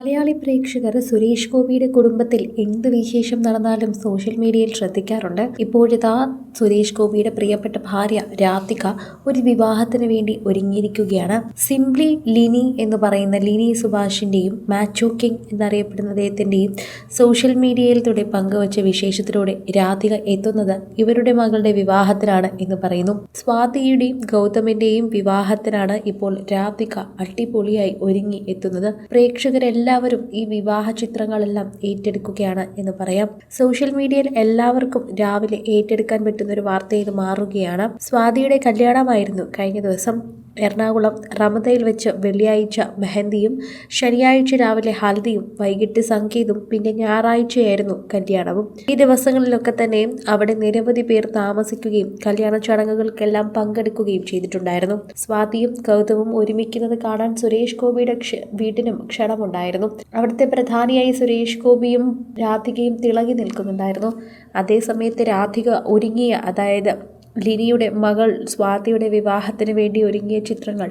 മലയാളി പ്രേക്ഷകർ സുരേഷ് ഗോപിയുടെ കുടുംബത്തിൽ എന്ത് വിശേഷം നടന്നാലും സോഷ്യൽ മീഡിയയിൽ ശ്രദ്ധിക്കാറുണ്ട്. ഇപ്പോഴിതാ സുരേഷ് ഗോപിയുടെ പ്രിയപ്പെട്ട ഭാര്യ രാധിക ഒരു വിവാഹത്തിന് വേണ്ടി ഒരുങ്ങിയിരിക്കുകയാണ്. സിംപ്ലി ലിനി എന്ന് പറയുന്ന ലിനി സുഭാഷിൻ്റെയും മാച്ചോ കിങ് എന്നറിയപ്പെടുന്ന അദ്ദേഹത്തിൻ്റെയും സോഷ്യൽ മീഡിയയിലൂടെ പങ്കുവച്ച വിശേഷത്തിലൂടെ രാധിക എത്തുന്നത് ഇവരുടെ മകളുടെ വിവാഹത്തിനാണ് എന്ന് പറയുന്നു. സ്വാതിയുടെയും ഗൗതമിൻ്റെയും വിവാഹത്തിനാണ് ഇപ്പോൾ രാധിക അടിപൊളിയായി ഒരുങ്ങി എത്തുന്നത്. പ്രേക്ഷകരെല്ലാം ഈ വിവാഹ ചിത്രങ്ങളെല്ലാം ഏറ്റെടുക്കുകയാണ് എന്ന് പറയാം. സോഷ്യൽ മീഡിയയിൽ എല്ലാവർക്കും രാവിലെ ഏറ്റെടുക്കാൻ പറ്റുന്ന ഒരു വാർത്ത ഇത് മാറുകയാണ്. സ്വാതിയുടെ കല്യാണമായിരുന്നു കഴിഞ്ഞ ദിവസം. എറണാകുളം റമദയിൽ വെച്ച് വെള്ളിയാഴ്ച മെഹന്തിയും, ശനിയാഴ്ച രാവിലെ ഹൽദിയും, വൈകിട്ട് സംഗീതും, പിന്നെ ഞായറാഴ്ചയായിരുന്നു കല്യാണവും. ഈ ദിവസങ്ങളിലൊക്കെ തന്നെ അവിടെ നിരവധി പേർ താമസിക്കുകയും കല്യാണ ചടങ്ങുകൾക്കെല്ലാം പങ്കെടുക്കുകയും ചെയ്തിട്ടുണ്ടായിരുന്നു. സ്വാതിയും ഗൗതമും ഒരുമിക്കുന്നത് കാണാൻ സുരേഷ് ഗോപിയുടെ വീട്ടിനും ക്ഷണമുണ്ടായിരുന്നു. അവിടുത്തെ പ്രധാനിയായി സുരേഷ് ഗോപിയും രാധികയും തിളങ്ങി നിൽക്കുന്നുണ്ടായിരുന്നു. അതേസമയത്ത് രാധിക ഒരുങ്ങിയ, അതായത് ലിനിയുടെ മകൾ സ്വാതിയുടെ വിവാഹത്തിന് വേണ്ടി ഒരുങ്ങിയ ചിത്രങ്ങൾ